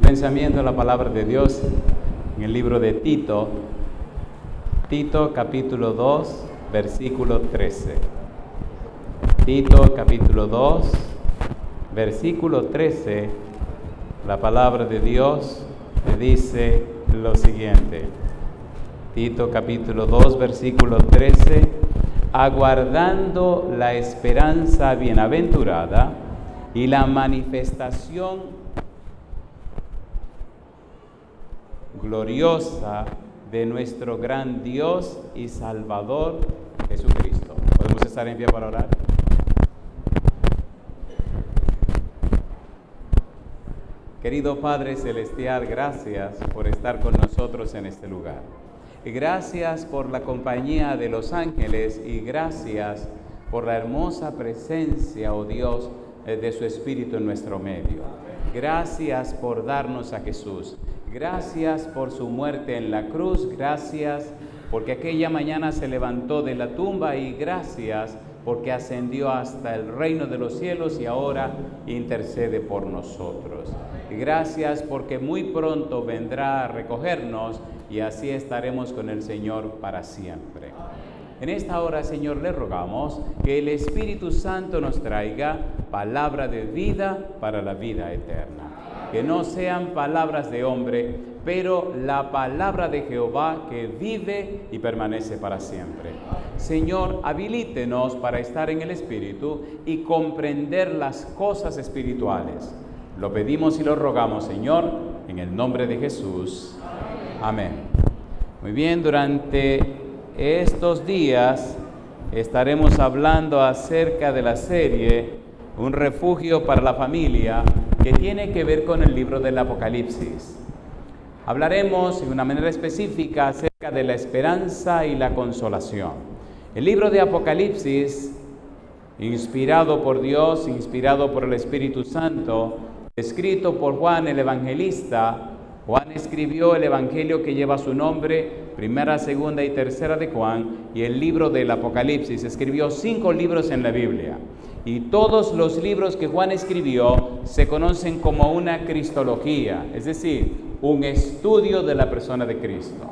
pensamiento en la palabra de Dios en el libro de Tito, capítulo 2, versículo 13. Tito capítulo 2, versículo 13, la palabra de Dios dice lo siguiente. Tito capítulo 2, versículo 13, aguardando la esperanza bienaventurada y la manifestación gloriosa de nuestro gran Dios y Salvador Jesucristo. ¿Podemos estar en pie para orar? Querido Padre Celestial, gracias por estar con nosotros en este lugar. Y gracias por la compañía de los ángeles y gracias por la hermosa presencia, oh Dios, de su Espíritu en nuestro medio. Gracias por darnos a Jesús. Gracias por su muerte en la cruz. Gracias porque aquella mañana se levantó de la tumba y gracias porque ascendió hasta el reino de los cielos y ahora intercede por nosotros. Y gracias porque muy pronto vendrá a recogernos y así estaremos con el Señor para siempre. En esta hora, Señor, le rogamos que el Espíritu Santo nos traiga palabra de vida para la vida eterna. Que no sean palabras de hombre, pero la palabra de Jehová que vive y permanece para siempre. Señor, habilítenos para estar en el Espíritu y comprender las cosas espirituales. Lo pedimos y lo rogamos, Señor, en el nombre de Jesús. Amén. Muy bien, durante estos días estaremos hablando acerca de la serie Un refugio para la familia, que tiene que ver con el libro del Apocalipsis. Hablaremos de una manera específica acerca de la esperanza y la consolación. El libro de Apocalipsis, inspirado por Dios, inspirado por el Espíritu Santo, escrito por Juan el Evangelista. Juan escribió el Evangelio que lleva su nombre, primera, segunda y tercera de Juan, y el libro del Apocalipsis. Escribió 5 libros en la Biblia. Y todos los libros que Juan escribió se conocen como una cristología, es decir, un estudio de la persona de Cristo.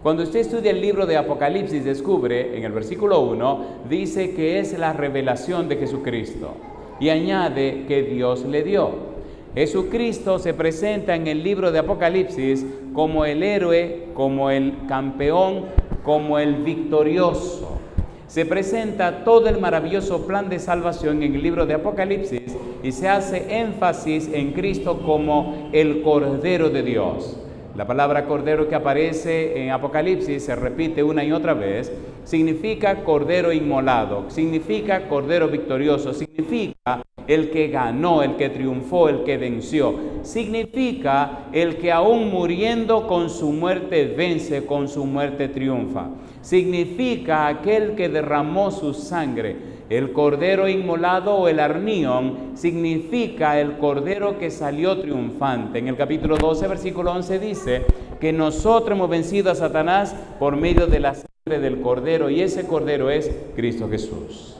Cuando usted estudia el libro de Apocalipsis, descubre, en el versículo 1, dice que es la revelación de Jesucristo. Y añade que Dios le dio. Jesucristo se presenta en el libro de Apocalipsis como el héroe, como el campeón, como el victorioso. Se presenta todo el maravilloso plan de salvación en el libro de Apocalipsis y se hace énfasis en Cristo como el Cordero de Dios. La palabra Cordero que aparece en Apocalipsis se repite una y otra vez. Significa Cordero inmolado, significa Cordero victorioso, significa el que ganó, el que triunfó, el que venció. Significa el que aún muriendo con su muerte vence, con su muerte triunfa. Significa aquel que derramó su sangre. El cordero inmolado o el arnión significa el cordero que salió triunfante. En el capítulo 12, versículo 11 dice que nosotros hemos vencido a Satanás por medio de la sangre del cordero y ese cordero es Cristo Jesús.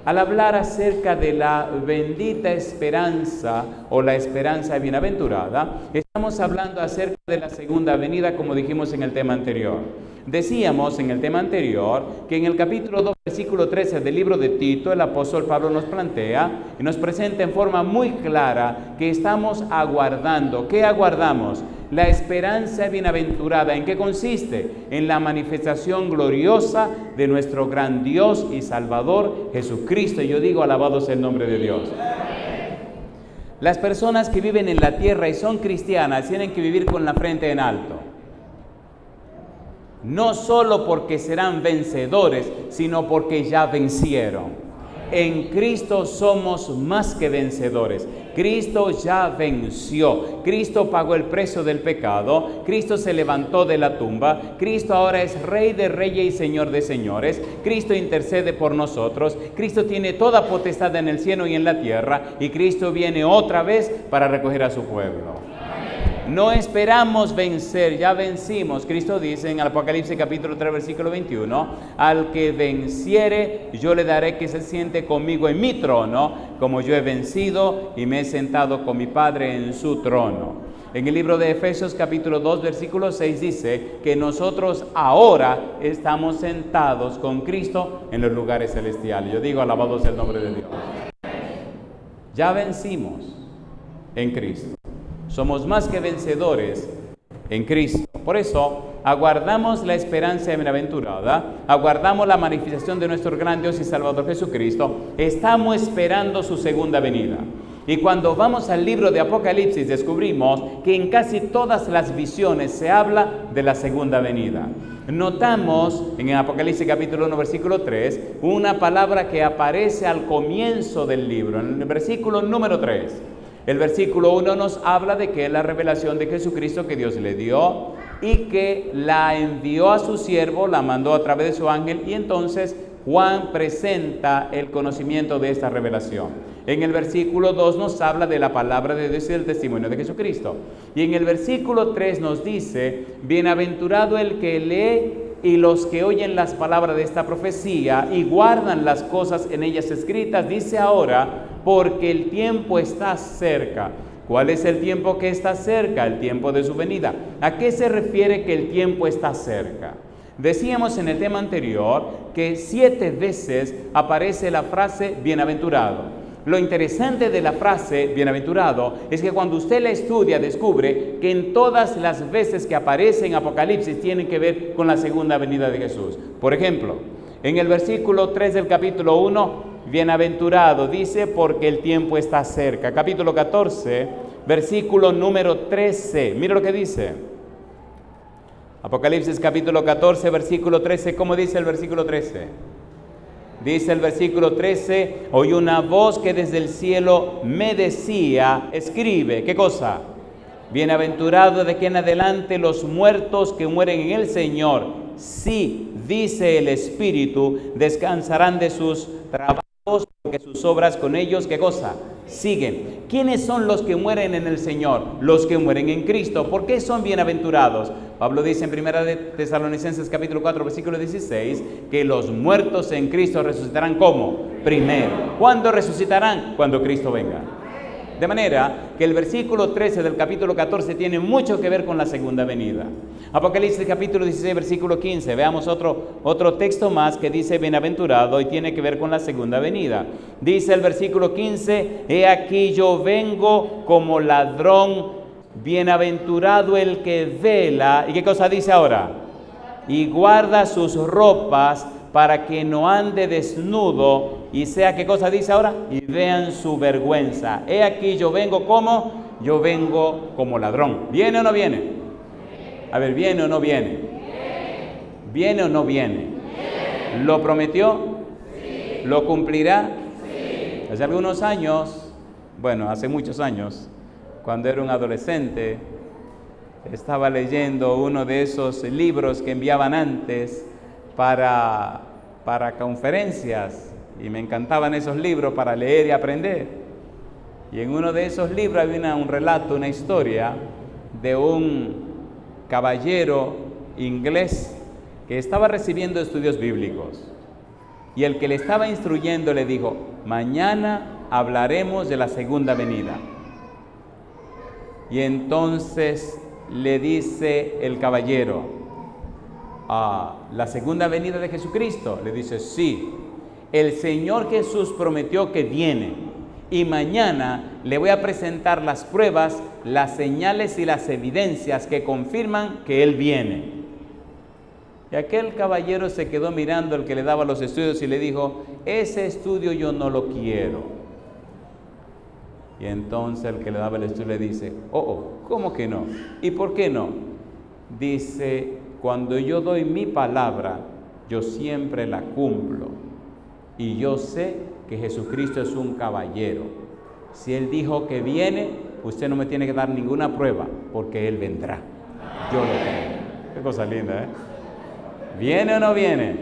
Al hablar acerca de la bendita esperanza o la esperanza bienaventurada, estamos hablando acerca de la segunda venida, como dijimos en el tema anterior. Decíamos en el tema anterior que en el capítulo 2, versículo 13 del libro de Tito, el apóstol Pablo nos plantea y nos presenta en forma muy clara que estamos aguardando. ¿Qué aguardamos? La esperanza bienaventurada. ¿En qué consiste? En la manifestación gloriosa de nuestro gran Dios y Salvador Jesucristo. Yo digo, alabado sea el nombre de Dios. Las personas que viven en la tierra y son cristianas tienen que vivir con la frente en alto. No solo porque serán vencedores, sino porque ya vencieron. En Cristo somos más que vencedores. Cristo ya venció. Cristo pagó el precio del pecado. Cristo se levantó de la tumba. Cristo ahora es Rey de reyes y Señor de señores. Cristo intercede por nosotros. Cristo tiene toda potestad en el cielo y en la tierra. Y Cristo viene otra vez para recoger a su pueblo. No esperamos vencer, ya vencimos. Cristo dice en el Apocalipsis capítulo 3, versículo 21, al que venciere, yo le daré que se siente conmigo en mi trono, como yo he vencido y me he sentado con mi Padre en su trono. En el libro de Efesios capítulo 2 versículo 6 dice que nosotros ahora estamos sentados con Cristo en los lugares celestiales. Yo digo, alabado sea el nombre de Dios. Ya vencimos en Cristo. Somos más que vencedores en Cristo. Por eso, aguardamos la esperanza bienaventurada, aguardamos la manifestación de nuestro gran Dios y Salvador Jesucristo, estamos esperando su segunda venida. Y cuando vamos al libro de Apocalipsis, descubrimos que en casi todas las visiones se habla de la segunda venida. Notamos en el Apocalipsis capítulo 1, versículo 3, una palabra que aparece al comienzo del libro, en el versículo número 3. El versículo 1 nos habla de que es la revelación de Jesucristo que Dios le dio y que la envió a su siervo, la mandó a través de su ángel, y entonces Juan presenta el conocimiento de esta revelación. En el versículo 2 nos habla de la palabra de Dios y del testimonio de Jesucristo. Y en el versículo 3 nos dice, bienaventurado el que lee y los que oyen las palabras de esta profecía y guardan las cosas en ellas escritas, dice ahora, porque el tiempo está cerca. ¿Cuál es el tiempo que está cerca? El tiempo de su venida. ¿A qué se refiere que el tiempo está cerca? Decíamos en el tema anterior que 7 veces aparece la frase bienaventurado. Lo interesante de la frase bienaventurado es que cuando usted la estudia descubre que en todas las veces que aparece en Apocalipsis tienen que ver con la segunda venida de Jesús. Por ejemplo, en el versículo 3 del capítulo 1, bienaventurado dice porque el tiempo está cerca. Capítulo 14, versículo número 13. Mira lo que dice. Apocalipsis capítulo 14, versículo 13. ¿Cómo dice el versículo 13? Dice el versículo 13, oí una voz que desde el cielo me decía, escribe, ¿qué cosa? Bienaventurado de que en adelante los muertos que mueren en el Señor, sí, dice el Espíritu, descansarán de sus trabajos, porque sus obras con ellos, ¿qué cosa? Siguen. ¿Quiénes son los que mueren en el Señor? Los que mueren en Cristo. ¿Por qué son bienaventurados? Pablo dice en 1 de Tesalonicenses capítulo 4, versículo 16, que los muertos en Cristo resucitarán ¿cómo? Primero. ¿Cuándo resucitarán? Cuando Cristo venga. De manera que el versículo 13 del capítulo 14 tiene mucho que ver con la segunda venida. Apocalipsis capítulo 16, versículo 15. Veamos otro texto más que dice bienaventurado y tiene que ver con la segunda venida. Dice el versículo 15, he aquí yo vengo como ladrón, bienaventurado el que vela. ¿Y qué cosa dice ahora? Y guarda sus ropas para que no ande desnudo y sea, ¿qué cosa dice ahora? Y vean su vergüenza. He aquí yo vengo como, yo vengo como ladrón. ¿Viene o no viene? A ver, ¿viene o no viene? ¿Viene o no viene? ¿Lo prometió? ¿Lo cumplirá? Hace algunos años, bueno, hace muchos años, cuando era un adolescente, estaba leyendo uno de esos libros que enviaban antes para conferencias, y me encantaban esos libros para leer y aprender. Y en uno de esos libros había un relato, una historia de un caballero inglés que estaba recibiendo estudios bíblicos. Y el que le estaba instruyendo le dijo, mañana hablaremos de la segunda venida. Y entonces le dice el caballero, ¿la segunda venida de Jesucristo? Le dice, sí. El Señor Jesús prometió que viene y mañana le voy a presentar las pruebas, las señales y las evidencias que confirman que Él viene. Y aquel caballero se quedó mirando al que le daba los estudios y le dijo, ese estudio yo no lo quiero. Y entonces el que le daba el estudio le dice, ¿cómo que no? ¿Y por qué no? Dice, cuando yo doy mi palabra, yo siempre la cumplo. Y yo sé que Jesucristo es un caballero. Si Él dijo que viene, usted no me tiene que dar ninguna prueba, porque Él vendrá. Yo lo creo. Qué cosa linda, ¿eh? ¿Viene o no viene?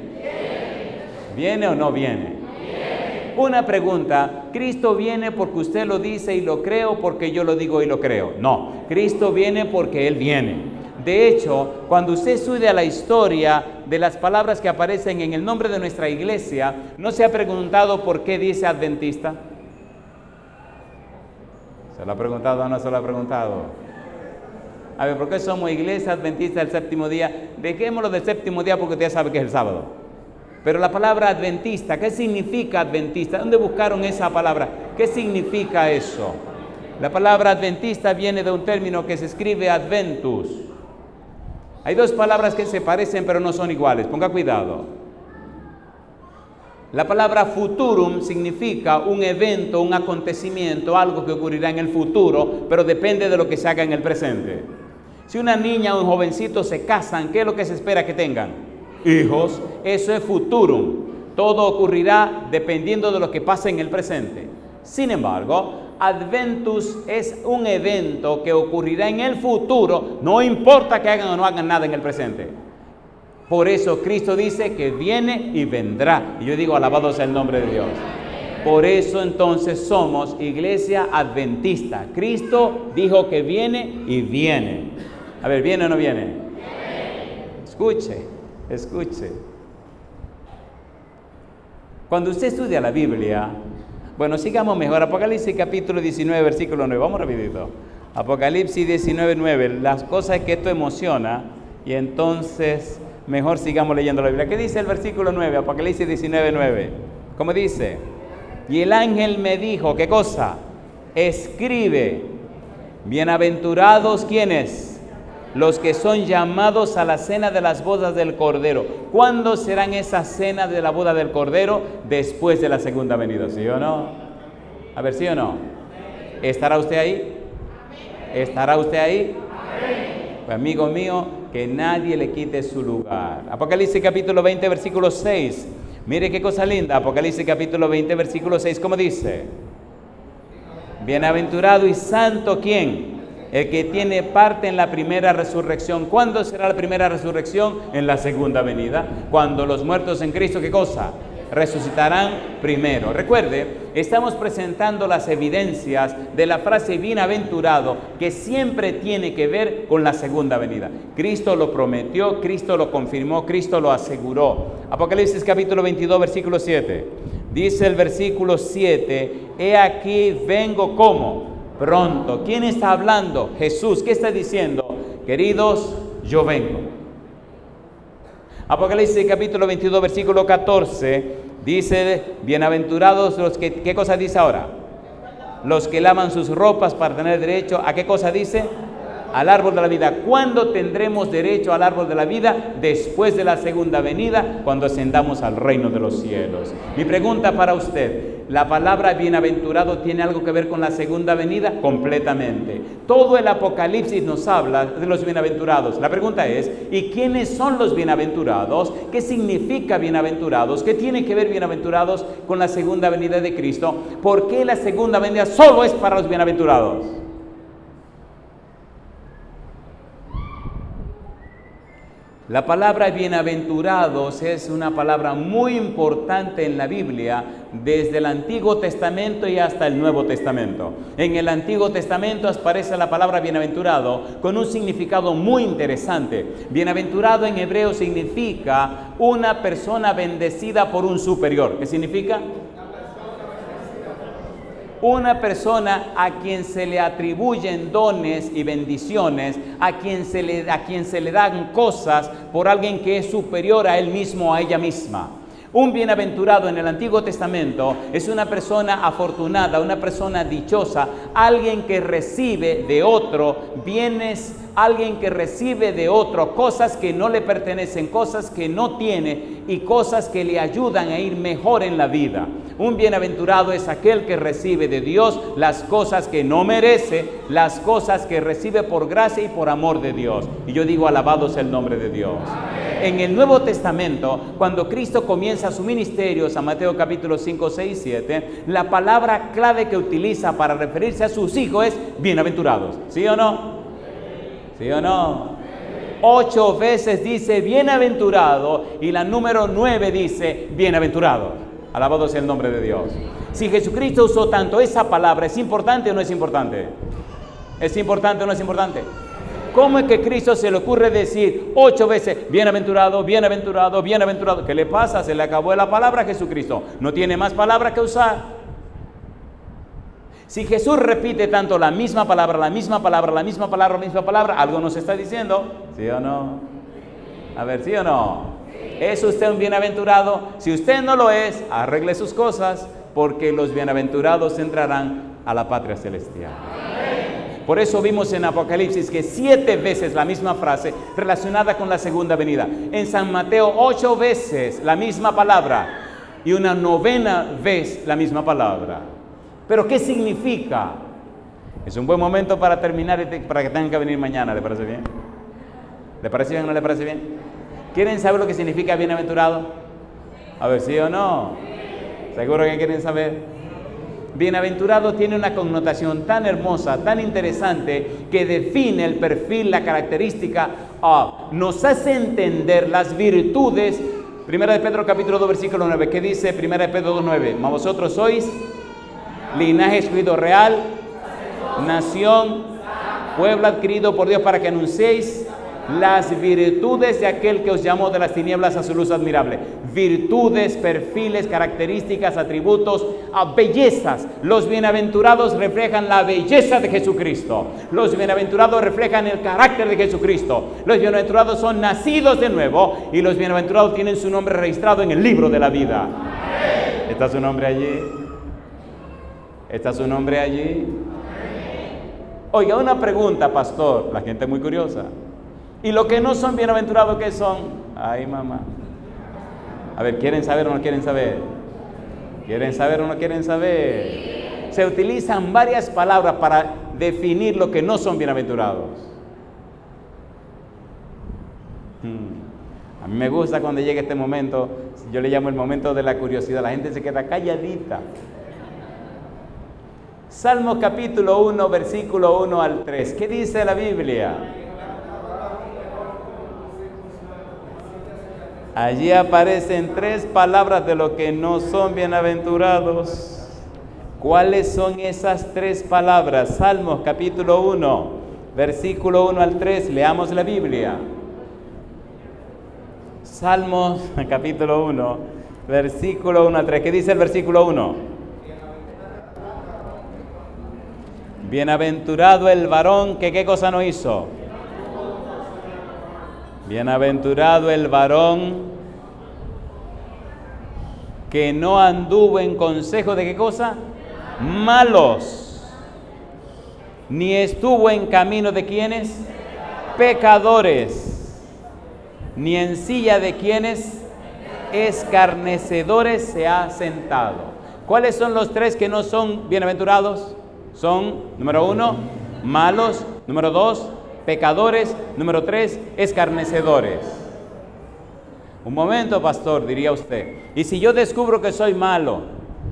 ¿Viene o no viene? Una pregunta, ¿Cristo viene porque usted lo dice y lo creo, porque yo lo digo y lo creo? No, Cristo viene porque Él viene. De hecho, cuando usted estudia la historia de las palabras que aparecen en el nombre de nuestra iglesia, ¿no se ha preguntado por qué dice adventista? ¿Se lo ha preguntado o no se lo ha preguntado? A ver, ¿por qué somos iglesia adventista del séptimo día? Dejémoslo del séptimo día porque usted ya sabe que es el sábado. Pero la palabra adventista, ¿qué significa adventista? ¿Dónde buscaron esa palabra? ¿Qué significa eso? La palabra adventista viene de un término que se escribe adventus. Hay dos palabras que se parecen pero no son iguales, ponga cuidado. La palabra futurum significa un evento, un acontecimiento, algo que ocurrirá en el futuro, pero depende de lo que se haga en el presente. Si una niña o un jovencito se casan, ¿qué es lo que se espera que tengan? Hijos. Eso es futurum. Todo ocurrirá dependiendo de lo que pase en el presente. Sin embargo, adventus es un evento que ocurrirá en el futuro, no importa que hagan o no hagan nada en el presente. Por eso Cristo dice que viene y vendrá. Y yo digo, alabado sea el nombre de Dios. Por eso entonces somos iglesia adventista. Cristo dijo que viene y viene. A ver, ¿viene o no viene? Escuche, escuche. Cuando usted estudia la Biblia, bueno, sigamos mejor. Apocalipsis capítulo 19, versículo 9. Vamos rapidito. Apocalipsis 19, 9. Las cosas que esto emociona y entonces mejor sigamos leyendo la Biblia. ¿Qué dice el versículo 9? Apocalipsis 19, 9. ¿Cómo dice? Y el ángel me dijo, ¿qué cosa? Escribe, bienaventurados, ¿quiénes? Los que son llamados a la cena de las bodas del Cordero. ¿Cuándo serán esas cenas de la boda del Cordero? Después de la segunda venida, ¿sí o no? A ver, ¿sí o no? ¿Estará usted ahí? ¿Estará usted ahí? Pues, amigo mío, que nadie le quite su lugar. Apocalipsis capítulo 20, versículo 6. Mire qué cosa linda. Apocalipsis capítulo 20, versículo 6, ¿cómo dice? Bienaventurado y santo, ¿quién? El que tiene parte en la primera resurrección. ¿Cuándo será la primera resurrección? En la segunda venida. Cuando los muertos en Cristo, ¿qué cosa? Resucitarán primero. Recuerde, estamos presentando las evidencias de la frase bienaventurado, que siempre tiene que ver con la segunda venida. Cristo lo prometió, Cristo lo confirmó, Cristo lo aseguró. Apocalipsis capítulo 22, versículo 7. Dice el versículo 7, he aquí vengo como pronto. ¿Quién está hablando? Jesús. ¿Qué está diciendo? Queridos, yo vengo. Apocalipsis capítulo 22, versículo 14, dice, bienaventurados los que, ¿qué cosa dice ahora? Los que lavan sus ropas para tener derecho, ¿a qué cosa dice? Al árbol de la vida. ¿Cuándo tendremos derecho al árbol de la vida? Después de la segunda venida, cuando ascendamos al reino de los cielos. Mi pregunta para usted, ¿la palabra bienaventurado tiene algo que ver con la segunda venida? Completamente. Todo el Apocalipsis nos habla de los bienaventurados. La pregunta es, ¿y quiénes son los bienaventurados? ¿Qué significa bienaventurados? ¿Qué tiene que ver bienaventurados con la segunda venida de Cristo? ¿Por qué la segunda venida solo es para los bienaventurados? La palabra bienaventurados es una palabra muy importante en la Biblia, desde el Antiguo Testamento y hasta el Nuevo Testamento. En el Antiguo Testamento aparece la palabra bienaventurado con un significado muy interesante. Bienaventurado en hebreo significa una persona bendecida por un superior. ¿Qué significa? Una persona a quien se le atribuyen dones y bendiciones, a quien se le dan cosas por alguien que es superior a él mismo o a ella misma. Un bienaventurado en el Antiguo Testamento es una persona afortunada, una persona dichosa, alguien que recibe de otro bienes, alguien que recibe de otro cosas que no le pertenecen, cosas que no tiene y cosas que le ayudan a ir mejor en la vida. Un bienaventurado es aquel que recibe de Dios las cosas que no merece, las cosas que recibe por gracia y por amor de Dios. Y yo digo, alabado sea el nombre de Dios. En el Nuevo Testamento, cuando Cristo comienza su ministerio, San Mateo capítulo 5, 6, 7, la palabra clave que utiliza para referirse a sus hijos es bienaventurados. ¿Sí o no? ¿Sí o no? 8 veces dice bienaventurado y la número 9 dice bienaventurado. Alabado sea el nombre de Dios. Si Jesucristo usó tanto esa palabra, ¿es importante o no es importante? ¿Es importante o no es importante? ¿Cómo es que Cristo se le ocurre decir 8 veces bienaventurado, bienaventurado, bienaventurado? ¿Qué le pasa? Se le acabó la palabra a Jesucristo. No tiene más palabras que usar. Si Jesús repite tanto la misma palabra, la misma palabra, la misma palabra, la misma palabra, algo nos está diciendo, ¿sí o no? A ver, ¿sí o no? ¿Es usted un bienaventurado? Si usted no lo es, arregle sus cosas, porque los bienaventurados entrarán a la patria celestial. Por eso vimos en Apocalipsis que 7 veces la misma frase relacionada con la segunda venida. En San Mateo 8 veces la misma palabra y una 9ª vez la misma palabra. ¿Pero qué significa? Es un buen momento para terminar, para que tengan que venir mañana. ¿Le parece bien? ¿Le parece bien o no le parece bien? ¿Quieren saber lo que significa bienaventurado? A ver, ¿sí o no? ¿Seguro que quieren saber? Bienaventurado tiene una connotación tan hermosa, tan interesante, que define el perfil, la característica, nos hace entender las virtudes. Primera de Pedro capítulo 2 versículo 9, ¿qué dice Primera de Pedro 2:9? Mas vosotros sois linaje escogido real, nación, pueblo adquirido por Dios para que anunciéis las virtudes de aquel que os llamó de las tinieblas a su luz admirable. Virtudes, perfiles, características, atributos, bellezas. Los bienaventurados reflejan la belleza de Jesucristo. Los bienaventurados reflejan el carácter de Jesucristo. Los bienaventurados son nacidos de nuevo y los bienaventurados tienen su nombre registrado en el libro de la vida. ¿Está su nombre allí? ¿Está su nombre allí? Oiga, una pregunta, pastor. La gente es muy curiosa. ¿Y los que no son bienaventurados qué son? Ay, mamá. A ver, ¿quieren saber o no quieren saber? ¿Quieren saber o no quieren saber? Se utilizan varias palabras para definir lo que no son bienaventurados. A mí me gusta cuando llega este momento, yo le llamo el momento de la curiosidad, la gente se queda calladita. Salmos capítulo 1, versículo 1 al 3. ¿Qué dice la Biblia? Allí aparecen 3 palabras de lo que no son bienaventurados. ¿Cuáles son esas 3 palabras? Salmos capítulo 1, versículo 1 al 3. Leamos la Biblia. Salmos capítulo 1, versículo 1 al 3. ¿Qué dice el versículo 1? Bienaventurado el varón que ¿qué cosa no hizo? Bienaventurado el varón que no anduvo en consejo de ¿qué cosa? Malos, ni estuvo en camino de ¿quiénes? Pecadores, ni en silla de ¿quiénes? Escarnecedores se ha sentado. ¿Cuáles son los 3 que no son bienaventurados? Son, número 1, malos, número 2, pecadores, número 3, escarnecedores. Un momento, pastor, diría usted. Y si yo descubro que soy malo,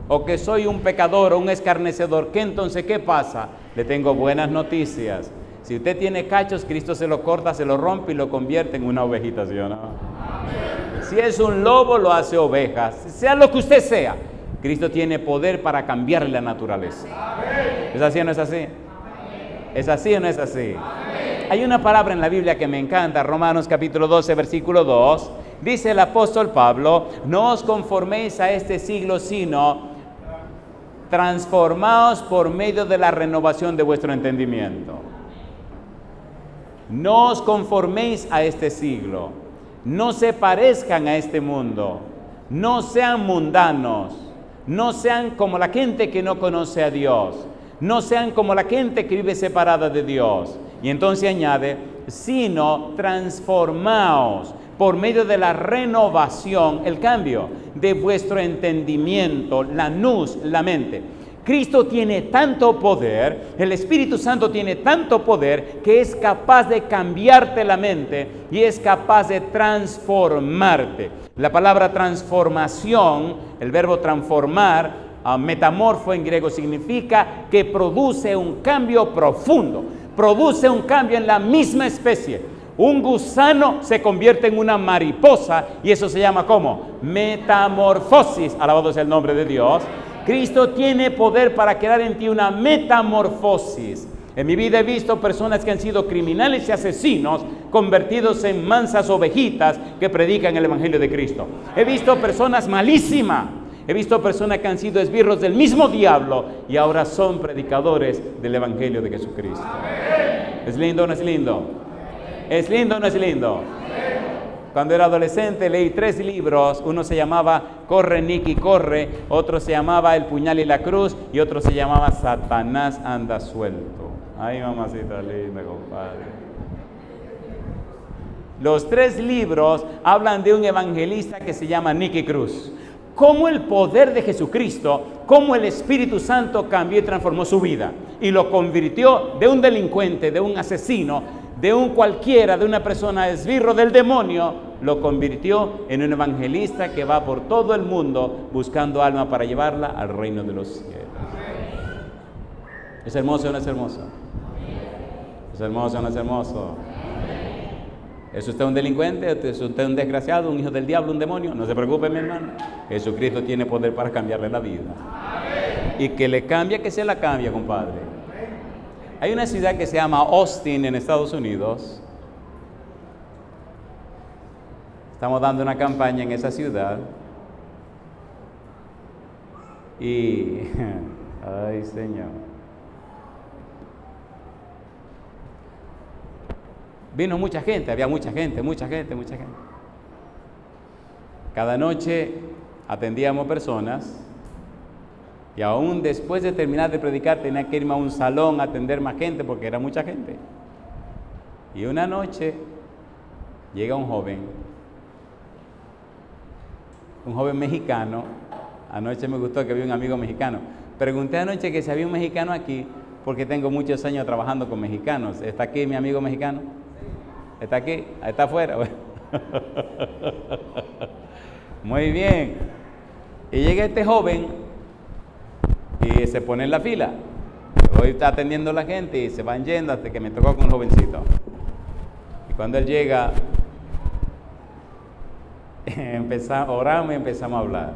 o que soy un pecador o un escarnecedor, ¿qué entonces qué pasa? Le tengo buenas noticias. Si usted tiene cachos, Cristo se lo corta, se lo rompe y lo convierte en una ovejita, ¿sí o no? Si es un lobo, lo hace oveja. Sea lo que usted sea, Cristo tiene poder para cambiarle la naturaleza. ¿Es así o no es así? ¿Es así o no es así? Hay una palabra en la Biblia que me encanta, Romanos capítulo 12, versículo 2. Dice el apóstol Pablo, no os conforméis a este siglo, sino transformaos por medio de la renovación de vuestro entendimiento. No os conforméis a este siglo, no se parezcan a este mundo, no sean mundanos, no sean como la gente que no conoce a Dios, no sean como la gente que vive separada de Dios. Y entonces añade, sino transformaos por medio de la renovación, el cambio de vuestro entendimiento, la nous, la mente. Cristo tiene tanto poder, el Espíritu Santo tiene tanto poder que es capaz de cambiarte la mente y es capaz de transformarte. La palabra transformación, el verbo transformar, metamorfo en griego, significa que produce un cambio profundo, produce un cambio en la misma especie. Un gusano se convierte en una mariposa y eso se llama ¿cómo? Metamorfosis, alabado sea el nombre de Dios. Cristo tiene poder para crear en ti una metamorfosis. En mi vida he visto personas que han sido criminales y asesinos convertidos en mansas ovejitas que predican el Evangelio de Cristo. He visto personas malísimas He visto personas que han sido esbirros del mismo diablo y ahora son predicadores del Evangelio de Jesucristo. ¿Es lindo o no es lindo? ¿Es lindo o no es lindo? Cuando era adolescente leí 3 libros. Uno se llamaba Corre, Nicky, corre. Otro se llamaba El puñal y la cruz. Y otro se llamaba Satanás anda suelto. Ay, mamacita linda, compadre. Los 3 libros hablan de un evangelista que se llama Nicky Cruz. Cómo el poder de Jesucristo, cómo el Espíritu Santo cambió y transformó su vida. Y lo convirtió de un delincuente, de un asesino, de un cualquiera, de una persona esbirro del demonio, lo convirtió en un evangelista que va por todo el mundo buscando alma para llevarla al reino de los cielos. ¿Es hermoso o no es hermoso? ¿Es hermoso o no es hermoso? ¿Es usted un delincuente? ¿Es usted un desgraciado, un hijo del diablo, un demonio? No se preocupe, mi hermano. Jesucristo tiene poder para cambiarle la vida. Y que le cambie, que se la cambie, compadre. Hay una ciudad que se llama Austin en Estados Unidos. Estamos dando una campaña en esa ciudad. Y, ay Señor, vino mucha gente, había mucha gente. Cada noche atendíamos personas. Y aún después de terminar de predicar tenía que irme a un salón a atender más gente porque era mucha gente. Y una noche llega un joven mexicano. Anoche me gustó que había un amigo mexicano. Pregunté anoche que si había un mexicano aquí porque tengo muchos años trabajando con mexicanos. ¿Está aquí mi amigo mexicano? ¿Está aquí? ¿Está afuera? Muy bien. Y llega este joven y se pone en la fila. Hoy está atendiendo a la gente y se van yendo hasta que me tocó con un jovencito. Y cuando él llega, oramos y empezamos a hablar.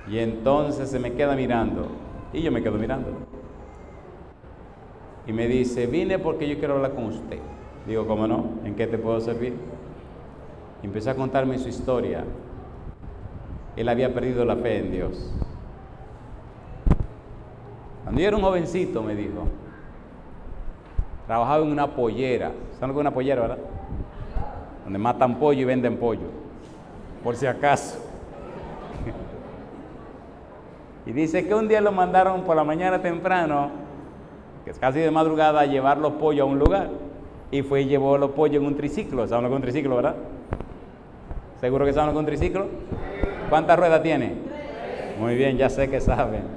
Y entonces se me queda mirando. Y yo me quedo mirando. Y me dice, vine porque yo quiero hablar con usted. Digo, ¿cómo no? ¿En qué te puedo servir? Y empezó a contarme su historia. Él había perdido la fe en Dios. Cuando yo era un jovencito, me dijo, trabajaba en una pollera. ¿Saben lo que es una pollera, verdad? Donde matan pollo y venden pollo, por si acaso. Y dice que un día lo mandaron por la mañana temprano, que es casi de madrugada, a llevar los pollos a un lugar. Y fue y llevó los pollos en un triciclo. ¿Saben lo que es un triciclo, verdad? ¿Seguro que saben lo que es un triciclo? ¿Cuántas ruedas tiene? Muy bien, ya sé que saben.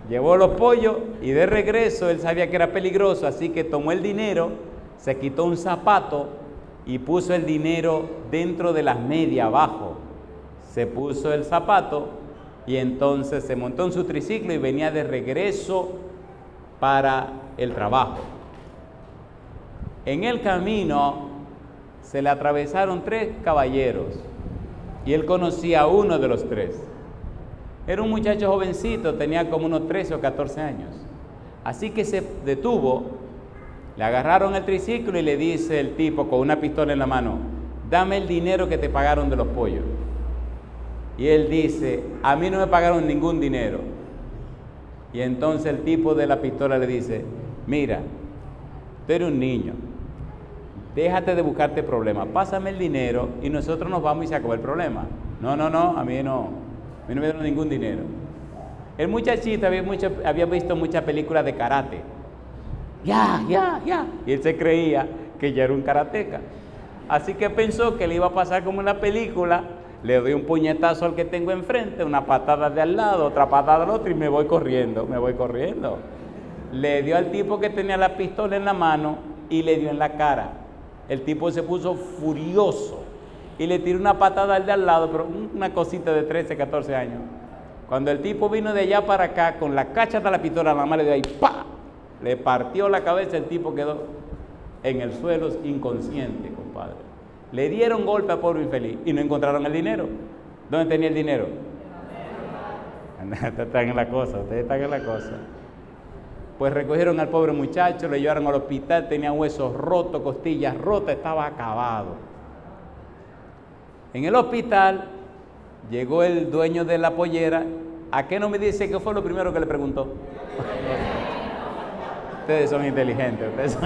Llevó los pollos y de regreso él sabía que era peligroso, así que tomó el dinero, se quitó un zapato y puso el dinero dentro de las medias abajo. Se puso el zapato y entonces se montó en su triciclo y venía de regreso para el trabajo. En el camino se le atravesaron 3 caballeros y él conocía a uno de los 3. Era un muchacho jovencito, tenía como unos 13 o 14 años. Así que se detuvo, le agarraron el triciclo y le dice el tipo con una pistola en la mano, dame el dinero que te pagaron de los pollos. Y él dice, a mí no me pagaron ningún dinero. Y entonces el tipo de la pistola le dice, mira, tú eres un niño, déjate de buscarte problemas, pásame el dinero y nosotros nos vamos y se acabó el problema. No, a mí no me dieron ningún dinero. El muchachito había visto muchas películas de karate. Ya. Y él se creía que ya era un karateca. Así que pensó que le iba a pasar como en la película. Le doy un puñetazo al que tengo enfrente, una patada de al lado, otra patada al otro y me voy corriendo. Le dio al tipo que tenía la pistola en la mano y le dio en la cara. El tipo se puso furioso y le tiró una patada al de al lado, pero una cosita de 13, 14 años. Cuando el tipo vino de allá para acá, con la cacha de la pistola, la mano le dio ahí, ¡pa! Le partió la cabeza, el tipo quedó en el suelo inconsciente, compadre. Le dieron golpe a pobre infeliz y no encontraron el dinero. ¿Dónde tenía el dinero? Ustedes están en la cosa. Pues recogieron al pobre muchacho, lo llevaron al hospital, tenía huesos rotos, costillas rotas, estaba acabado. En el hospital Llegó el dueño de la pollera. ¿A qué no me dice qué fue lo primero que le preguntó? Ustedes son inteligentes,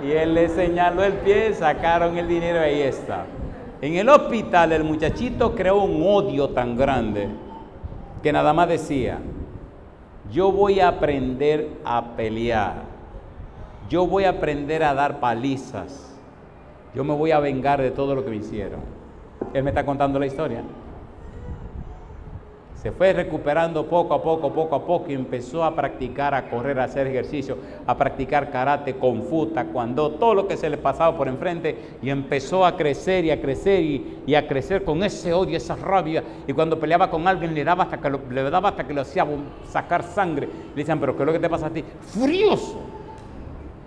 Y él le señaló el pie, sacaron el dinero y ahí está. En el hospital el muchachito creó un odio tan grande que nada más decía: yo voy a aprender a pelear, yo voy a aprender a dar palizas, yo me voy a vengar de todo lo que me hicieron. Él me está contando la historia. Se fue recuperando poco a poco y empezó a practicar, a correr, a hacer ejercicio, a practicar karate, kung fu, taekwondo, todo lo que se le pasaba por enfrente, y empezó a crecer y a crecer y a crecer con ese odio, esa rabia. Y cuando peleaba con alguien le daba hasta que lo hacía sacar sangre. Le decían: ¿pero qué es lo que te pasa a ti? ¡Furioso!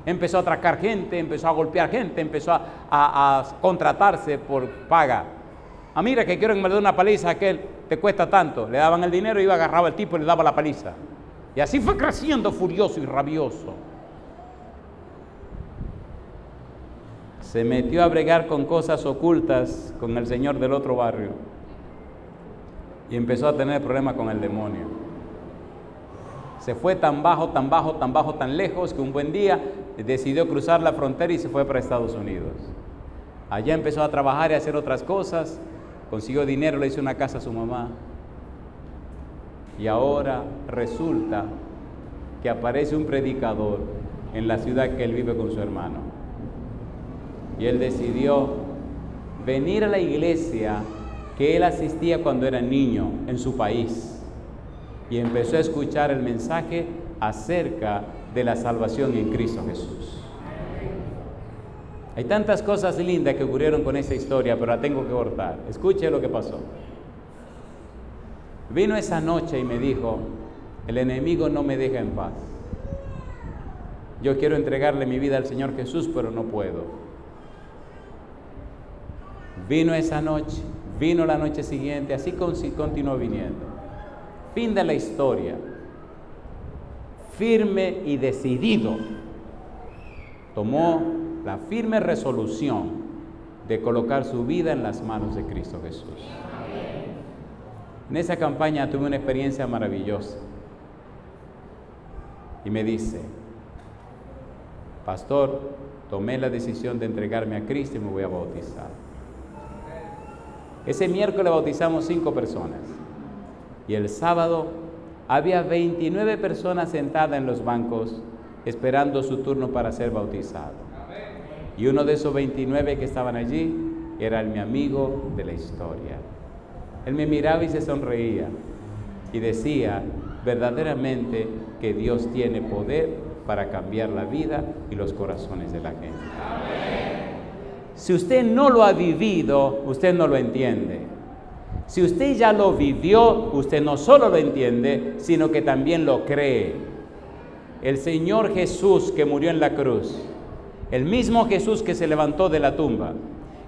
Empezó a atracar gente, empezó a golpear gente, empezó a contratarse por paga. Mira que quiero que me dé una paliza, aquel te cuesta tanto. Le daban el dinero, iba, agarraba al tipo y le daba la paliza. Y así fue creciendo furioso y rabioso. Se metió a bregar con cosas ocultas con el señor del otro barrio y empezó a tener problemas con el demonio. Se fue tan lejos que un buen día decidió cruzar la frontera y se fue para Estados Unidos. Allá empezó a trabajar y a hacer otras cosas. Consiguió dinero, le hizo una casa a su mamá. Y ahora resulta que aparece un predicador en la ciudad que él vive con su hermano. Y él decidió venir a la iglesia que él asistía cuando era niño en su país. Y empezó a escuchar el mensaje acerca de la salvación en Cristo Jesús. Hay tantas cosas lindas que ocurrieron con esa historia, pero la tengo que cortar. Escuche lo que pasó. Vino esa noche y me dijo: el enemigo no me deja en paz. Yo quiero entregarle mi vida al Señor Jesús, pero no puedo. Vino esa noche, vino la noche siguiente, así continuó viniendo. Fin de la historia. Firme y decidido, tomó la firme resolución de colocar su vida en las manos de Cristo Jesús. En esa campaña tuve una experiencia maravillosa. Y me dice: pastor, tomé la decisión de entregarme a Cristo y me voy a bautizar. Ese miércoles bautizamos 5 personas. Y el sábado había 29 personas sentadas en los bancos esperando su turno para ser bautizado. Y uno de esos 29 que estaban allí era mi amigo de la historia. Él me miraba y se sonreía y decía verdaderamente que Dios tiene poder para cambiar la vida y los corazones de la gente. Si usted no lo ha vivido, usted no lo entiende. Si usted ya lo vivió, usted no solo lo entiende, sino que también lo cree. El Señor Jesús que murió en la cruz, el mismo Jesús que se levantó de la tumba,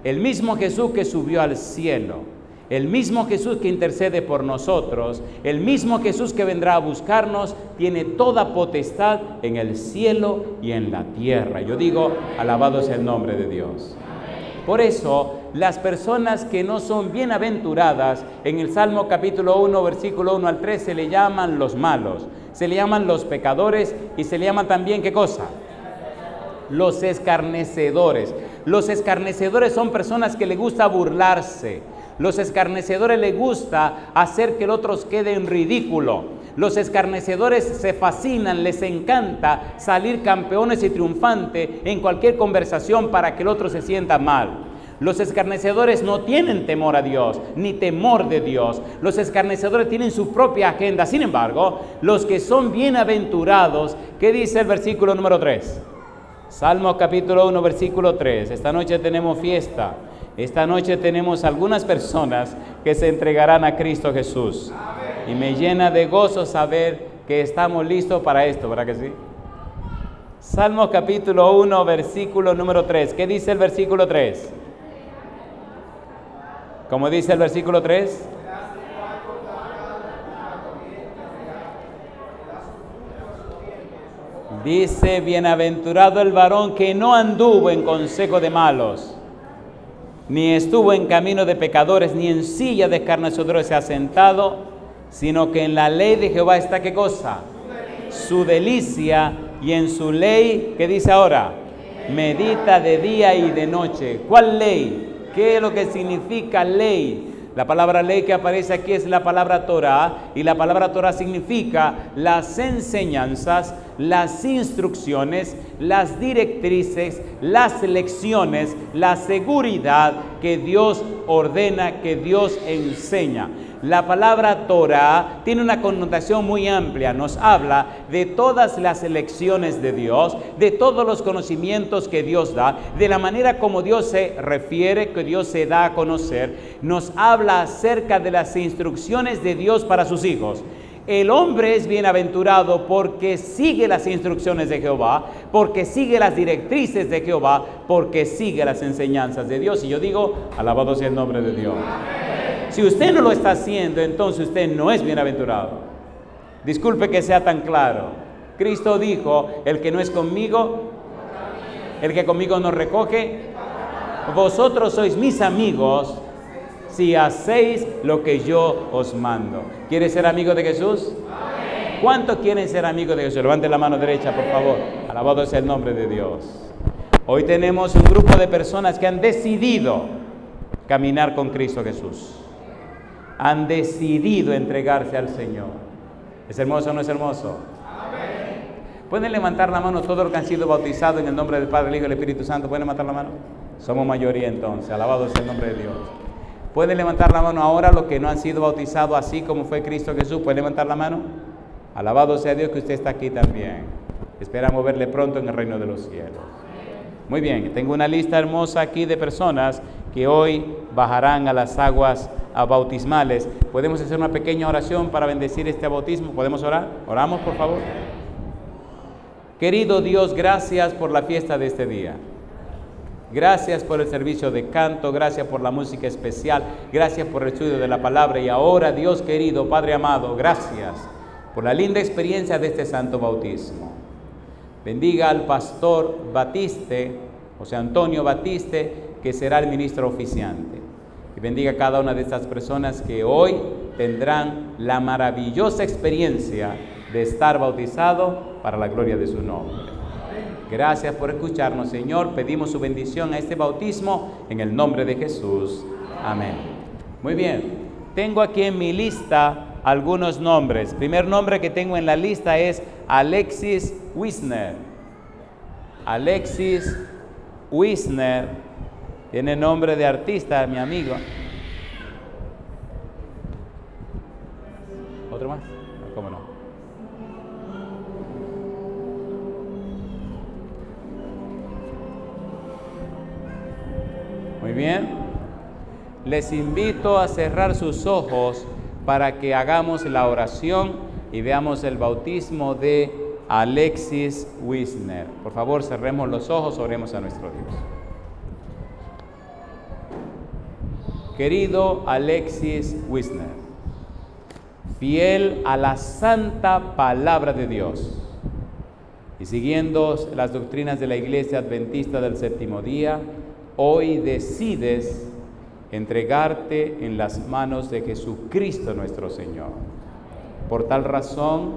el mismo Jesús que subió al cielo, el mismo Jesús que intercede por nosotros, el mismo Jesús que vendrá a buscarnos, tiene toda potestad en el cielo y en la tierra. Yo digo, alabado sea el nombre de Dios. Por eso, las personas que no son bienaventuradas, en el Salmo capítulo 1, versículo 1 al 3, se le llaman los malos, se le llaman los pecadores y se le llaman también, ¿qué cosa? Los escarnecedores. Los escarnecedores son personas que les gusta burlarse. Los escarnecedores les gusta hacer que el otro quede en ridículo. Los escarnecedores se fascinan, les encanta salir campeones y triunfantes en cualquier conversación para que el otro se sienta mal. Los escarnecedores no tienen temor a Dios, ni temor de Dios. Los escarnecedores tienen su propia agenda. Sin embargo, los que son bienaventurados, ¿qué dice el versículo número 3? Salmo capítulo 1, versículo 3. Esta noche tenemos fiesta. Esta noche tenemos algunas personas que se entregarán a Cristo Jesús. Y me llena de gozo saber que estamos listos para esto, ¿verdad que sí? Salmo capítulo 1, versículo número 3. ¿Qué dice el versículo 3? ¿Cómo dice el versículo 3? Dice: bienaventurado el varón que no anduvo en consejo de malos, ni estuvo en camino de pecadores, ni en silla de escarnecedores se ha sentado, sino que en la ley de Jehová está, ¿qué cosa? Su delicia, y en su ley, ¿qué dice ahora? Medita de día y de noche. ¿Cuál ley? ¿Qué es lo que significa ley? La palabra ley que aparece aquí es la palabra Torah, y la palabra Torah significa las enseñanzas, las instrucciones, las directrices, las lecciones, la seguridad que Dios ordena, que Dios enseña. La palabra Torah tiene una connotación muy amplia, nos habla de todas las lecciones de Dios, de todos los conocimientos que Dios da, de la manera como Dios se refiere, que Dios se da a conocer, nos habla acerca de las instrucciones de Dios para sus hijos. El hombre es bienaventurado porque sigue las instrucciones de Jehová, porque sigue las directrices de Jehová, porque sigue las enseñanzas de Dios. Y yo digo, alabado sea el nombre de Dios. Si usted no lo está haciendo, entonces usted no es bienaventurado. Disculpe que sea tan claro. Cristo dijo, el que no es conmigo, el que conmigo no recoge, vosotros sois mis amigos si hacéis lo que yo os mando. ¿Quiere ser amigo de Jesús? ¿Cuántos quieren ser amigos de Jesús? Levante la mano derecha, por favor. Alabado sea el nombre de Dios. Hoy tenemos un grupo de personas que han decidido caminar con Cristo Jesús. Han decidido entregarse al Señor. ¿Es hermoso o no es hermoso? ¿Pueden levantar la mano todos los que han sido bautizados en el nombre del Padre, el Hijo y el Espíritu Santo? ¿Pueden levantar la mano? Somos mayoría entonces. Alabado sea el nombre de Dios. ¿Pueden levantar la mano ahora los que no han sido bautizados así como fue Cristo Jesús? ¿Pueden levantar la mano? Alabado sea Dios que usted está aquí también. Esperamos verle pronto en el reino de los cielos. Muy bien, tengo una lista hermosa aquí de personas que hoy bajarán a las aguas bautismales. ¿Podemos hacer una pequeña oración para bendecir este bautismo? ¿Podemos orar? Oramos, por favor. Querido Dios, gracias por la fiesta de este día. Gracias por el servicio de canto, gracias por la música especial, gracias por el estudio de la palabra. Y ahora, Dios querido, Padre amado, gracias por la linda experiencia de este santo bautismo. Bendiga al pastor Batiste, José Antonio Batiste, que será el ministro oficiante. Y bendiga a cada una de estas personas que hoy tendrán la maravillosa experiencia de estar bautizado para la gloria de su nombre. Gracias por escucharnos, Señor. Pedimos su bendición a este bautismo en el nombre de Jesús. Amén. Muy bien. Tengo aquí en mi lista algunos nombres. El primer nombre que tengo en la lista es Alexis Wisner. Alexis Wisner. Tiene nombre de artista, mi amigo. ¿Otro más? ¿Cómo no? Muy bien. Les invito a cerrar sus ojos para que hagamos la oración y veamos el bautismo de Alexis Wisner. Por favor, cerremos los ojos, oremos a nuestro Dios. Querido Alexis Wisner, fiel a la santa palabra de Dios y siguiendo las doctrinas de la Iglesia Adventista del Séptimo Día, hoy decides entregarte en las manos de Jesucristo nuestro Señor. Por tal razón,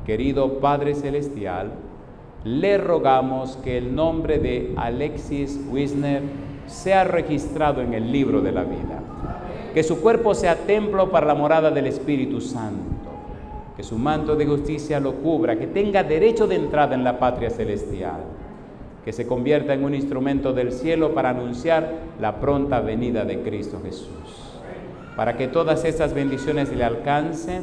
querido Padre Celestial, le rogamos que el nombre de Alexis Wisner sea registrado en el libro de la vida, que su cuerpo sea templo para la morada del Espíritu Santo, que su manto de justicia lo cubra, que tenga derecho de entrada en la patria celestial, que se convierta en un instrumento del cielo para anunciar la pronta venida de Cristo Jesús. Para que todas estas bendiciones le alcancen,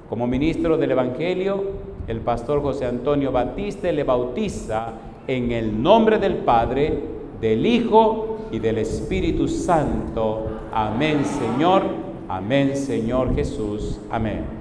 como ministro del Evangelio, el pastor José Antonio Batiste le bautiza en el nombre del Padre, del Hijo y del Espíritu Santo. Amén, Señor. Amén, Señor Jesús. Amén.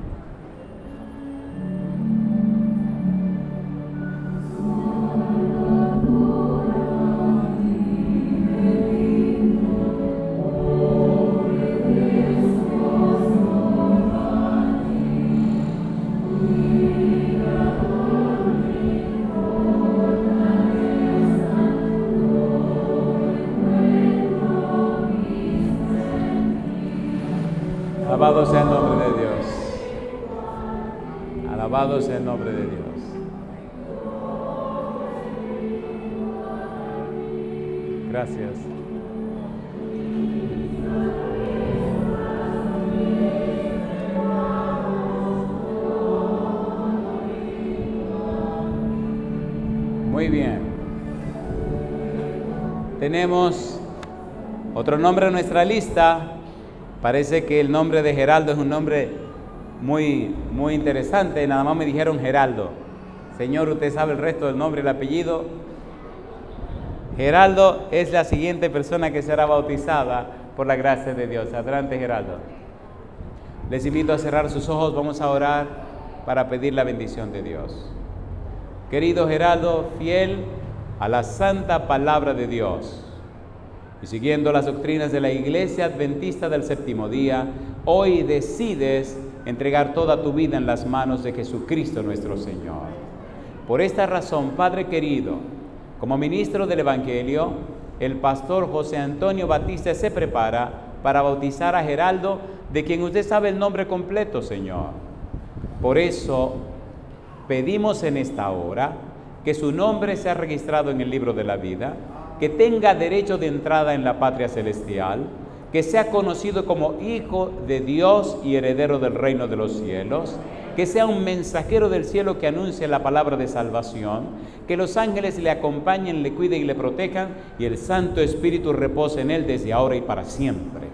Alabado sea el nombre de Dios. Alabado sea el nombre de Dios. Gracias. Muy bien. Tenemos otro nombre en nuestra lista. Parece que el nombre de Geraldo es un nombre muy interesante. Nada más me dijeron Geraldo. Señor, ¿usted sabe el resto del nombre y el apellido? Geraldo es la siguiente persona que será bautizada por la gracia de Dios. Adelante, Geraldo. Les invito a cerrar sus ojos. Vamos a orar para pedir la bendición de Dios. Querido Geraldo, fiel a la santa palabra de Dios y siguiendo las doctrinas de la Iglesia Adventista del Séptimo Día, hoy decides entregar toda tu vida en las manos de Jesucristo nuestro Señor. Por esta razón, Padre querido, como ministro del Evangelio, el pastor José Antonio Batista se prepara para bautizar a Geraldo, de quien usted sabe el nombre completo, Señor. Por eso, pedimos en esta hora que su nombre sea registrado en el libro de la vida, que tenga derecho de entrada en la patria celestial, que sea conocido como Hijo de Dios y heredero del reino de los cielos, que sea un mensajero del cielo que anuncie la palabra de salvación, que los ángeles le acompañen, le cuiden y le protejan, y el Santo Espíritu repose en él desde ahora y para siempre.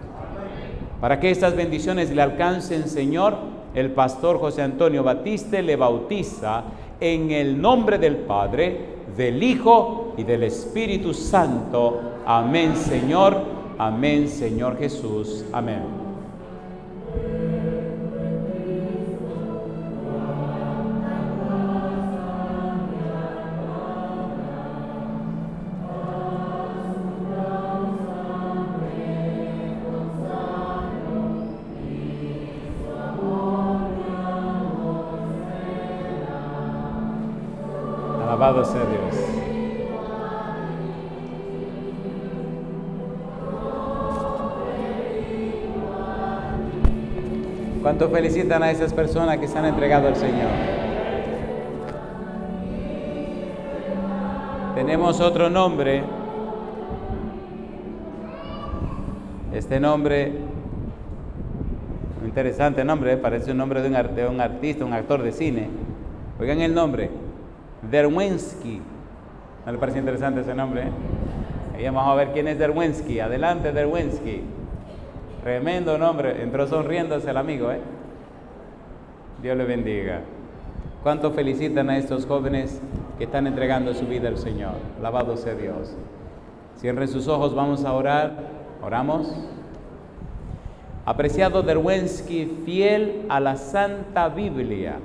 Para que estas bendiciones le alcancen, Señor, el pastor José Antonio Batista le bautiza en el nombre del Padre, del Hijo y del Espíritu Santo. Amén, Señor. Amén, Señor Jesús. Amén. Alabado sea Dios. ¿Cuánto felicitan a esas personas que se han entregado al Señor? Tenemos otro nombre. Este nombre, un interesante nombre, parece un nombre de un artista, un actor de cine. Oigan el nombre. Derwensky. ¿No le parece interesante ese nombre? Ahí vamos a ver quién es Derwensky. Adelante, Derwensky. Tremendo nombre. Entró sonriéndose el amigo, Dios le bendiga. ¿Cuánto felicitan a estos jóvenes que están entregando su vida al Señor? Alabado sea Dios. Cierren sus ojos, vamos a orar. Oramos. Apreciado Derwensky, fiel a la Santa Biblia,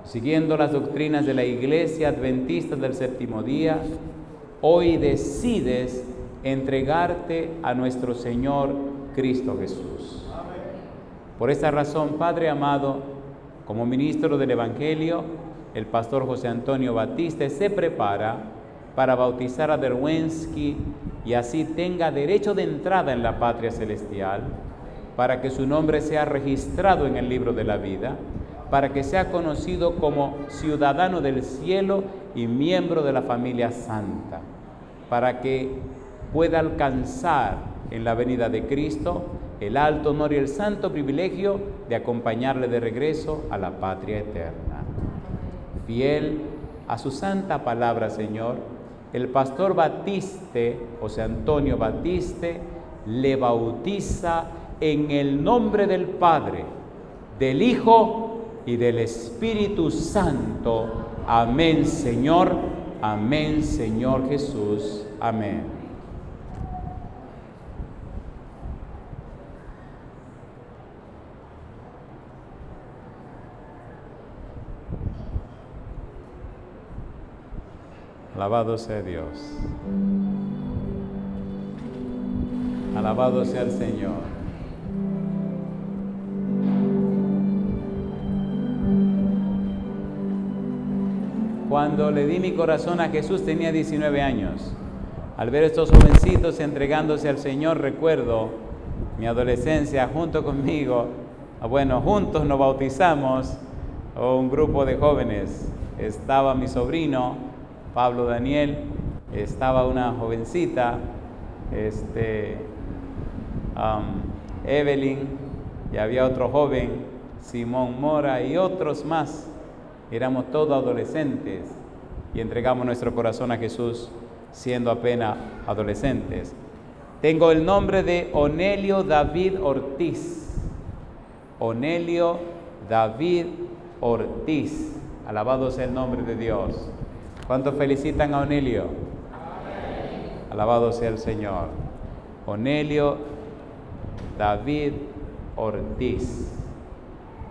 siguiendo las doctrinas de la Iglesia Adventista del Séptimo Día, hoy decides entregarte a nuestro Señor Cristo Jesús. Por esta razón, Padre amado, como ministro del Evangelio, el pastor José Antonio Batista se prepara para bautizar a Derwensky y así tenga derecho de entrada en la patria celestial, para que su nombre sea registrado en el libro de la vida, para que sea conocido como ciudadano del cielo y miembro de la familia santa, para que pueda alcanzar en la venida de Cristo el alto honor y el santo privilegio de acompañarle de regreso a la patria eterna. Fiel a su santa palabra, Señor, el pastor Batiste, José Antonio Batiste, le bautiza en el nombre del Padre, del Hijo y del Espíritu Santo. Amén, Señor. Amén, Señor Jesús. Amén. Alabado sea Dios. Alabado sea el Señor. Cuando le di mi corazón a Jesús tenía 19 años. Al ver estos jovencitos entregándose al Señor, recuerdo mi adolescencia junto conmigo, bueno, juntos nos bautizamos, un grupo de jóvenes. Estaba mi sobrino, Pablo Daniel, estaba una jovencita, Evelyn, y había otro joven, Simón Mora, y otros más. Éramos todos adolescentes y entregamos nuestro corazón a Jesús siendo apenas adolescentes. Tengo el nombre de Onelio David Ortiz. Onelio David Ortiz. Alabado sea el nombre de Dios. ¿Cuántos felicitan a Onelio? Amén. Alabado sea el Señor. Onelio David Ortiz.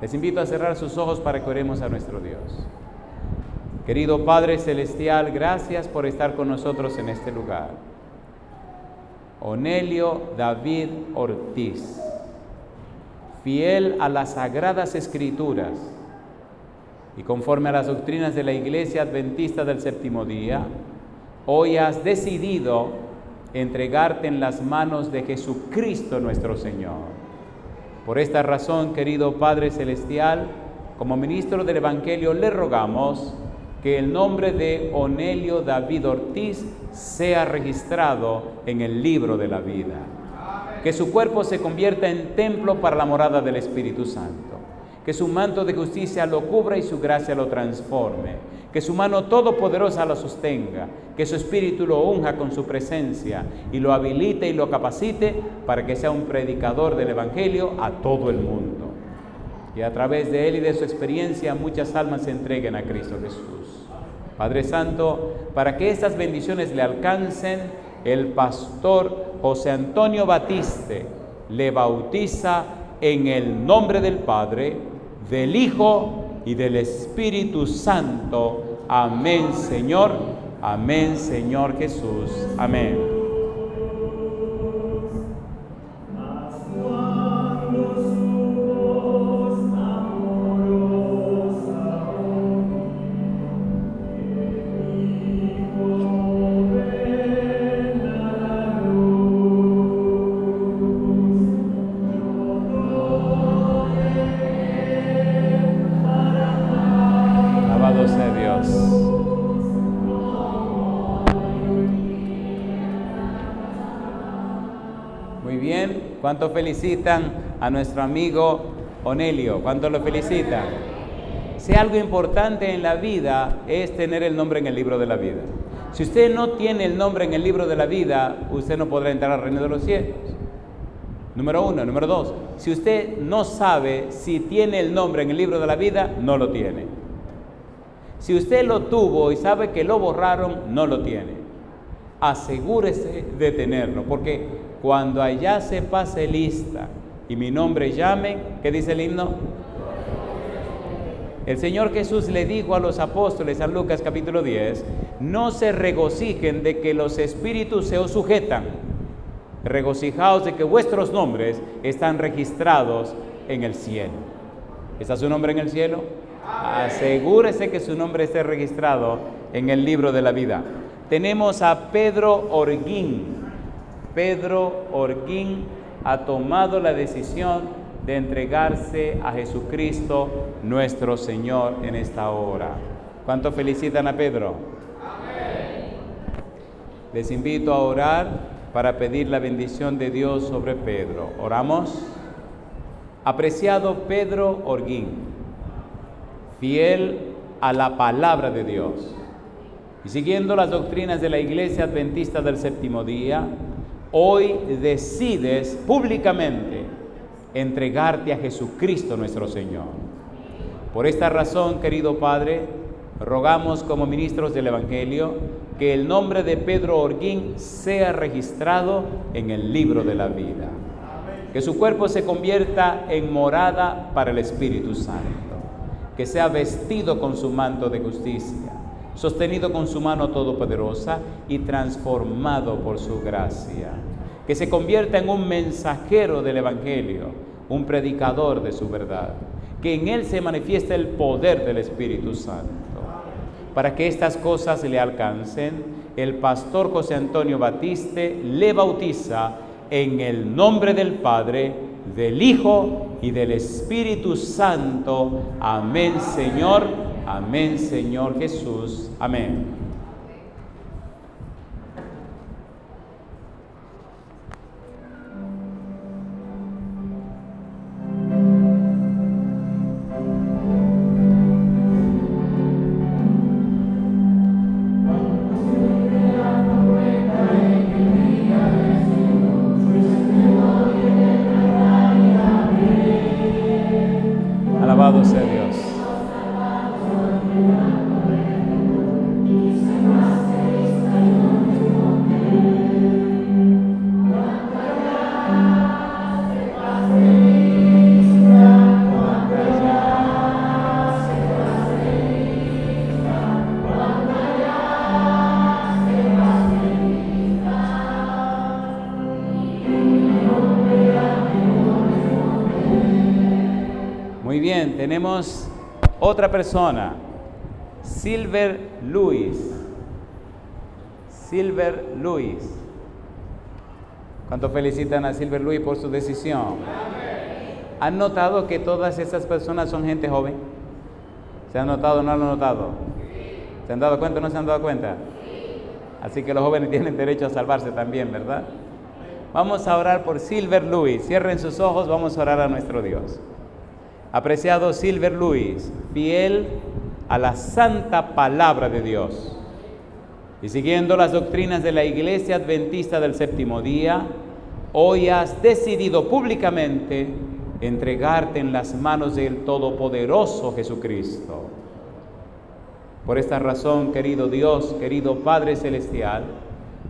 Les invito a cerrar sus ojos para que oremos a nuestro Dios. Querido Padre Celestial, gracias por estar con nosotros en este lugar. Onelio David Ortiz, fiel a las Sagradas Escrituras y conforme a las doctrinas de la Iglesia Adventista del Séptimo Día, hoy has decidido entregarte en las manos de Jesucristo nuestro Señor. Por esta razón, querido Padre Celestial, como ministro del Evangelio, le rogamos que el nombre de Onelio David Ortiz sea registrado en el libro de la vida. Que su cuerpo se convierta en templo para la morada del Espíritu Santo. Que su manto de justicia lo cubra y su gracia lo transforme. Que su mano todopoderosa lo sostenga. Que su espíritu lo unja con su presencia y lo habilite y lo capacite para que sea un predicador del Evangelio a todo el mundo. Y a través de él y de su experiencia muchas almas se entreguen a Cristo Jesús. Padre Santo, para que estas bendiciones le alcancen, el pastor José Antonio Batiste le bautiza en el nombre del Padre, del Hijo y del Espíritu Santo. Amén, Señor. Amén, Señor Jesús. Amén. ¿Cuántos felicitan a nuestro amigo Onelio? ¿Cuántos lo felicitan? Si algo importante en la vida es tener el nombre en el libro de la vida. Si usted no tiene el nombre en el libro de la vida, usted no podrá entrar al reino de los cielos. Número uno. Número dos, si usted no sabe si tiene el nombre en el libro de la vida, no lo tiene. Si usted lo tuvo y sabe que lo borraron, no lo tiene. Asegúrese de tenerlo, porque cuando allá se pase lista y mi nombre llame, ¿qué dice el himno? El Señor Jesús le dijo a los apóstoles, San Lucas capítulo 10, no se regocijen de que los espíritus se os sujetan, regocijaos de que vuestros nombres están registrados en el cielo. ¿Está su nombre en el cielo? Asegúrese que su nombre esté registrado en el libro de la vida. Tenemos a Pedro Orguín. Pedro Orguín ha tomado la decisión de entregarse a Jesucristo nuestro Señor en esta hora. ¿Cuántos felicitan a Pedro? Amén. Les invito a orar para pedir la bendición de Dios sobre Pedro. ¿Oramos? Apreciado Pedro Orguín, fiel a la palabra de Dios y siguiendo las doctrinas de la Iglesia Adventista del Séptimo Día, hoy decides públicamente entregarte a Jesucristo nuestro Señor. Por esta razón, querido Padre, rogamos como ministros del Evangelio que el nombre de Pedro Orguín sea registrado en el libro de la vida. Que su cuerpo se convierta en morada para el Espíritu Santo. Que sea vestido con su manto de justicia, sostenido con su mano todopoderosa y transformado por su gracia. Que se convierta en un mensajero del Evangelio, un predicador de su verdad. Que en él se manifieste el poder del Espíritu Santo. Para que estas cosas le alcancen, el pastor José Antonio Batiste le bautiza en el nombre del Padre, del Hijo y del Espíritu Santo. Amén, Señor. Amén, Señor Jesús. Amén. Alabado sea Dios. Muy bien, tenemos otra persona, Silver Luis. Silver Luis. ¿Cuánto felicitan a Silver Luis por su decisión? ¿Han notado que todas esas personas son gente joven? ¿Se han notado o no han notado? ¿Se han dado cuenta o no se han dado cuenta? Así que los jóvenes tienen derecho a salvarse también, ¿verdad? Vamos a orar por Silver Luis. Cierren sus ojos, vamos a orar a nuestro Dios. Apreciado Silver Luis, fiel a la santa palabra de Dios y siguiendo las doctrinas de la Iglesia Adventista del Séptimo Día, hoy has decidido públicamente entregarte en las manos del Todopoderoso Jesucristo. Por esta razón, querido Dios, querido Padre Celestial,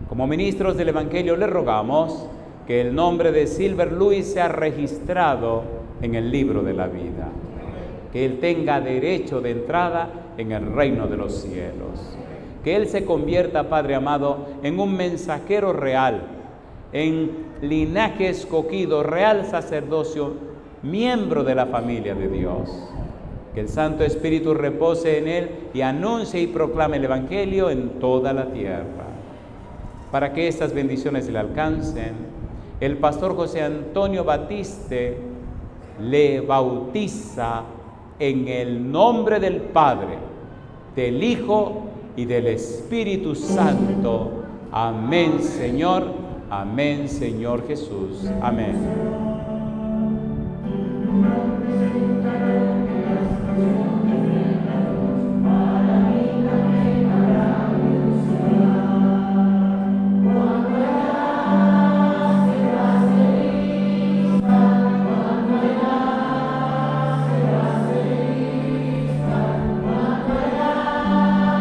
como ministros del Evangelio le rogamos que el nombre de Silver Luis sea registrado en el libro de la vida, que él tenga derecho de entrada en el reino de los cielos, que él se convierta, Padre amado, en un mensajero real, en linaje escogido, real sacerdocio, miembro de la familia de Dios, que el Santo Espíritu repose en él y anuncie y proclame el Evangelio en toda la tierra. Para que estas bendiciones le alcancen, el pastor José Antonio Batiste le bautiza en el nombre del Padre, del Hijo y del Espíritu Santo. Amén, Señor. Amén, Señor Jesús. Amén.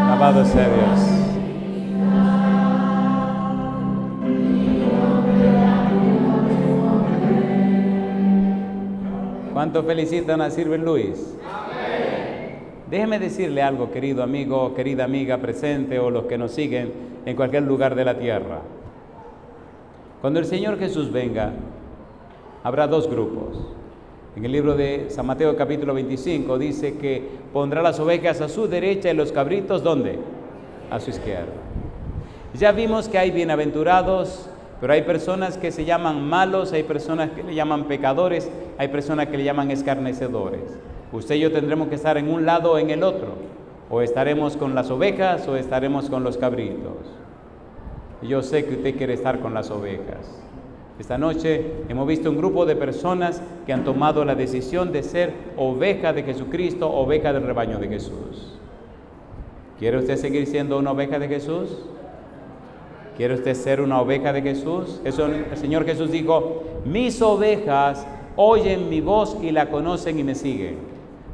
Alabado sea Dios. ¿Cuánto felicitan a Silver Luis? Déjeme decirle algo, querido amigo, querida amiga presente o los que nos siguen en cualquier lugar de la tierra. Cuando el Señor Jesús venga, habrá dos grupos. En el libro de San Mateo capítulo 25 dice que pondrá las ovejas a su derecha y los cabritos, ¿dónde? A su izquierda. Ya vimos que hay bienaventurados, pero hay personas que se llaman malos, hay personas que le llaman pecadores, hay personas que le llaman escarnecedores. Usted y yo tendremos que estar en un lado o en el otro. O estaremos con las ovejas o estaremos con los cabritos. Y yo sé que usted quiere estar con las ovejas. Esta noche hemos visto un grupo de personas que han tomado la decisión de ser oveja de Jesucristo, oveja del rebaño de Jesús. ¿Quiere usted seguir siendo una oveja de Jesús? ¿Quiere usted ser una oveja de Jesús? Eso el Señor Jesús dijo: mis ovejas oyen mi voz y la conocen y me siguen.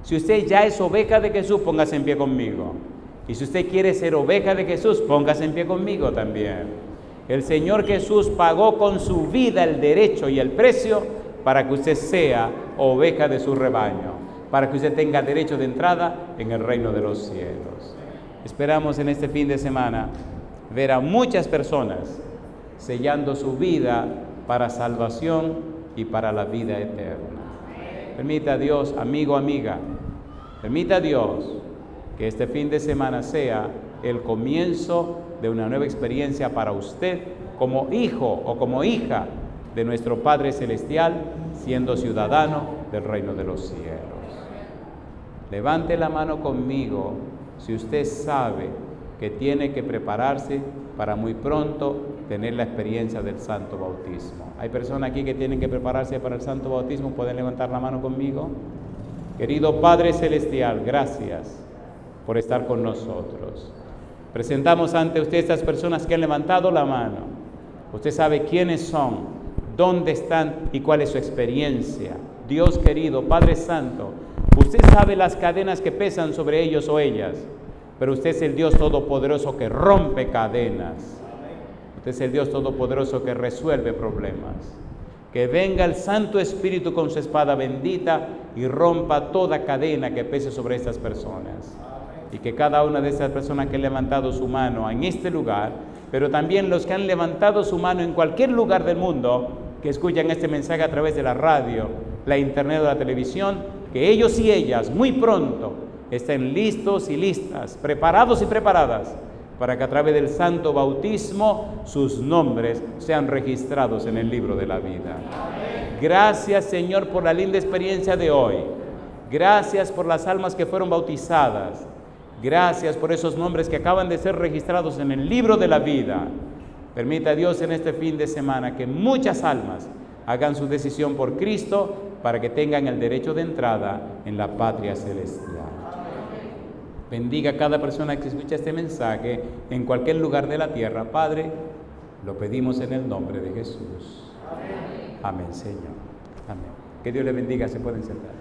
Si usted ya es oveja de Jesús, póngase en pie conmigo. Y si usted quiere ser oveja de Jesús, póngase en pie conmigo también. El Señor Jesús pagó con su vida el derecho y el precio para que usted sea oveja de su rebaño, para que usted tenga derecho de entrada en el reino de los cielos. Esperamos en este fin de semana ver a muchas personas sellando su vida para salvación y para la vida eterna. Permita a Dios, amigo, amiga, permita a Dios que este fin de semana sea el comienzo de una nueva experiencia para usted como hijo o como hija de nuestro Padre Celestial, siendo ciudadano del reino de los cielos. Levante la mano conmigo si usted sabe que tiene que prepararse para muy pronto tener la experiencia del santo bautismo. ¿Hay personas aquí que tienen que prepararse para el santo bautismo? ¿Pueden levantar la mano conmigo? Querido Padre Celestial, gracias por estar con nosotros. Presentamos ante usted estas personas que han levantado la mano. Usted sabe quiénes son, dónde están y cuál es su experiencia. Dios querido, Padre Santo, usted sabe las cadenas que pesan sobre ellos o ellas, pero usted es el Dios Todopoderoso que rompe cadenas. Usted es el Dios Todopoderoso que resuelve problemas. Que venga el Santo Espíritu con su espada bendita y rompa toda cadena que pese sobre estas personas. Y que cada una de estas personas que han levantado su mano en este lugar, pero también los que han levantado su mano en cualquier lugar del mundo, que escuchan este mensaje a través de la radio, la internet o la televisión, que ellos y ellas muy pronto estén listos y listas, preparados y preparadas, para que a través del santo bautismo sus nombres sean registrados en el libro de la vida. Gracias, Señor, por la linda experiencia de hoy. Gracias por las almas que fueron bautizadas. Gracias por esos nombres que acaban de ser registrados en el libro de la vida. Permita a Dios en este fin de semana que muchas almas hagan su decisión por Cristo para que tengan el derecho de entrada en la patria celestial. Bendiga a cada persona que escucha este mensaje en cualquier lugar de la tierra. Padre, lo pedimos en el nombre de Jesús. Amén, Señor. Amén. Que Dios le bendiga. Se pueden sentar.